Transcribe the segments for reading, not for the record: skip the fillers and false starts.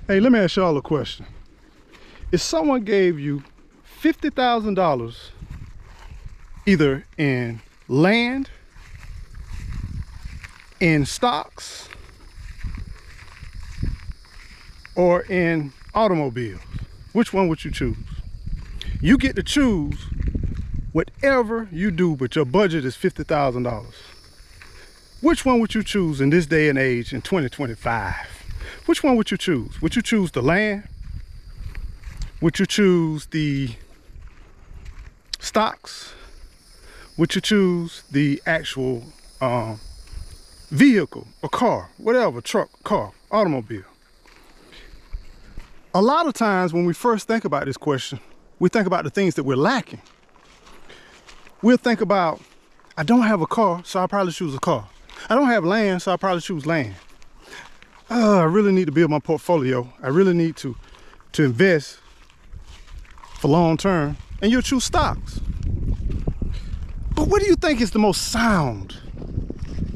Hey, let me ask y'all a question. If someone gave you $50,000 either in land, in stocks, or in automobiles, which one would you choose? You get to choose whatever you do, but your budget is $50,000. Which one would you choose in this day and age in 2025? Which one would you choose? Would you choose the land? Would you choose the stocks? Would you choose the actual vehicle or car, whatever, truck, car, automobile? A lot of times when we first think about this question, we think about the things that we're lacking. We'll think about, I don't have a car, so I'll probably choose a car. I don't have land, so I'll probably choose land. I really need to build my portfolio. I really need to invest for long term, and you'll choose stocks. But what do you think is the most sound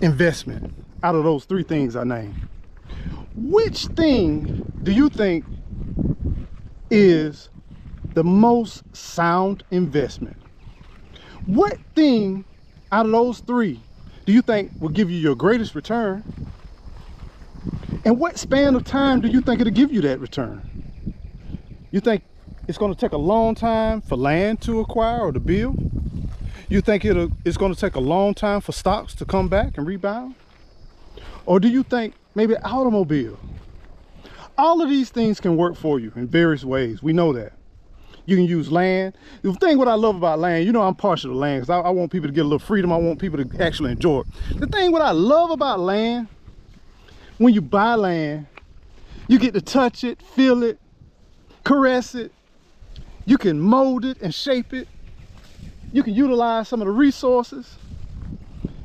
investment out of those three things I named? Which thing do you think is the most sound investment? What thing out of those three do you think will give you your greatest return? And what span of time do you think it'll give you that return? You think it's going to take a long time for land to acquire or to build? You think it's going to take a long time for stocks to come back and rebound? Or do you think maybe automobile? All of these things can work for you in various ways. We know that. You can use land. The thing what I love about land, you know I'm partial to land because I want people to get a little freedom. I want people to actually enjoy it. The thing what I love about land, when you buy land, you get to touch it, feel it, caress it. You can mold it and shape it. You can utilize some of the resources.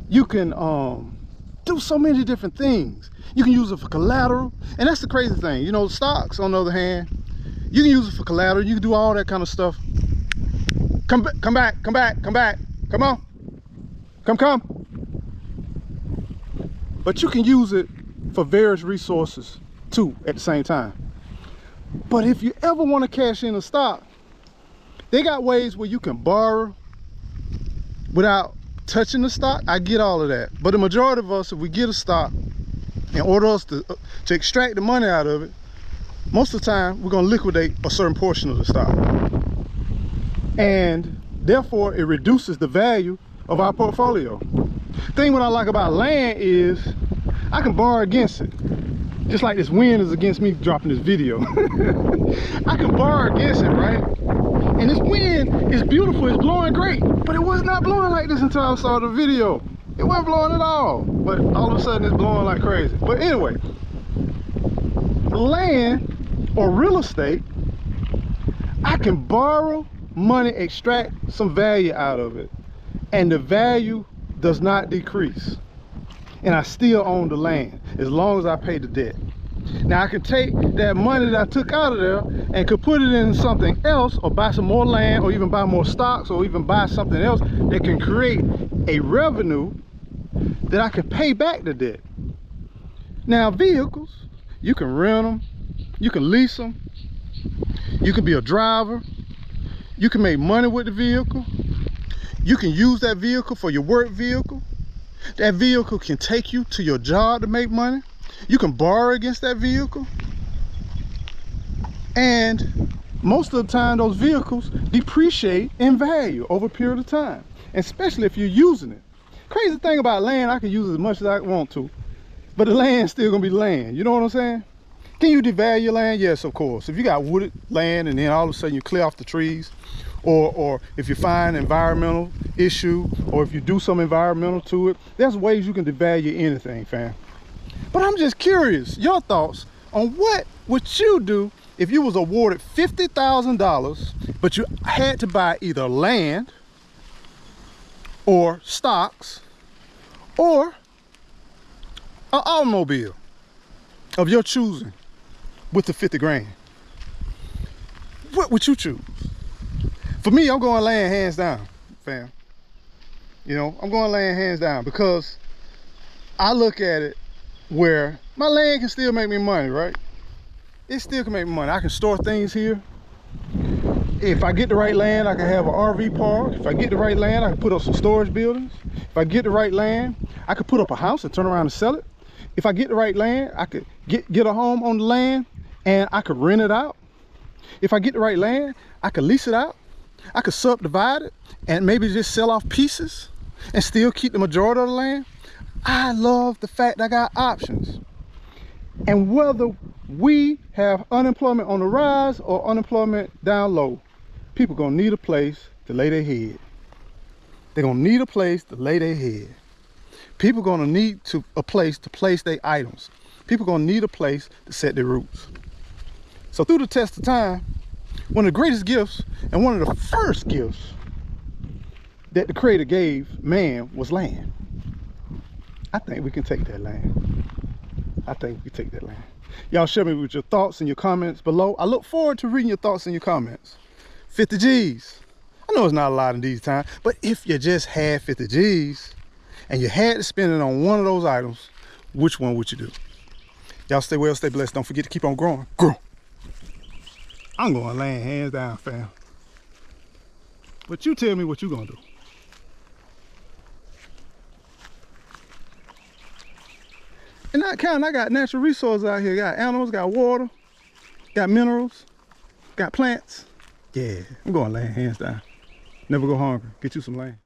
You can do so many different things. You can use it for collateral. And that's the crazy thing. You know, stocks, on the other hand, you can use it for collateral. You can do all that kind of stuff. Come back, come back, come back. Come on. Come. But you can use it for various resources too at the same time. But if you ever want to cash in a stock, they got ways where you can borrow without touching the stock. I get all of that. But the majority of us, if we get a stock, in order us to extract the money out of it, most of the time we're going to liquidate a certain portion of the stock. And therefore it reduces the value of our portfolio. The thing what I like about land is I can borrow against it. Just like this wind is against me dropping this video. I can borrow against it, right? And this wind is beautiful, it's blowing great, but it was not blowing like this until I saw the video. It wasn't blowing at all, but all of a sudden it's blowing like crazy. But anyway, land or real estate, I can borrow money, extract some value out of it, and the value does not decrease. And I still own the land as long as I pay the debt. Now I can take that money that I took out of there and could put it in something else, or buy some more land, or even buy more stocks, or even buy something else that can create a revenue that I can pay back the debt. Now vehicles, you can rent them, you can lease them, you can be a driver, you can make money with the vehicle, you can use that vehicle for your work vehicle. That vehicle can take you to your job to make money. You can borrow against that vehicle. And most of the time, those vehicles depreciate in value over a period of time, especially if you're using it. Crazy thing about land, I can use it as much as I want to, but the land's still gonna be land. You know what I'm saying? Can you devalue land? Yes, of course. If you got wooded land and then all of a sudden you clear off the trees, or if you find an environmental issue, or if you do some environmental to it, there's ways you can devalue anything, fam. But I'm just curious, your thoughts on what would you do if you was awarded $50,000, but you had to buy either land or stocks or an automobile of your choosing with the 50 grand. What would you choose? For me, I'm going land hands down, fam. You know, I'm going land hands down because I look at it where my land can still make me money, right? it still can make money. I can store things here. If I get the right land, I can have an RV park. If I get the right land, I can put up some storage buildings. If I get the right land, I could put up a house and turn around and sell it. If I get the right land, I could get a home on the land and I could rent it out. If I get the right land, I could lease it out. I could subdivide it and maybe just sell off pieces and still keep the majority of the land. I love the fact that I got options. And whether we have unemployment on the rise or unemployment down low, people gonna need a place to lay their head. They're gonna need a place to lay their head. People gonna need a place to place their items. People gonna need a place to set their roots. So through the test of time, one of the greatest gifts and one of the first gifts that the Creator gave man was land. I think we can take that land. I think we can take that land. Y'all share me with your thoughts and your comments below. I look forward to reading your thoughts and your comments. 50 G's. I know it's not a lot in these times, but if you just had 50 G's and you had to spend it on one of those items, which one would you do? Y'all stay well, stay blessed. Don't forget to keep on growing. Grow. I'm going land hands down, fam. But you tell me what you gonna do. And not counting, I got natural resources out here. Got animals, got water, got minerals, got plants. Yeah, I'm going land hands down. Never go hungry. Get you some land.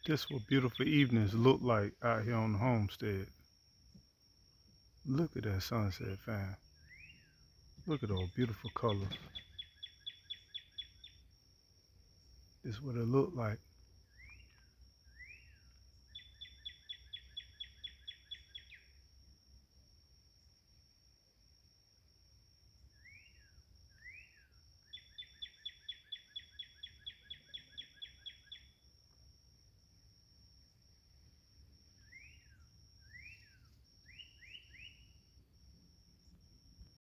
This what beautiful evenings look like out here on the homestead. Look at that sunset, fam. Look at those beautiful colors. This is what it looked like.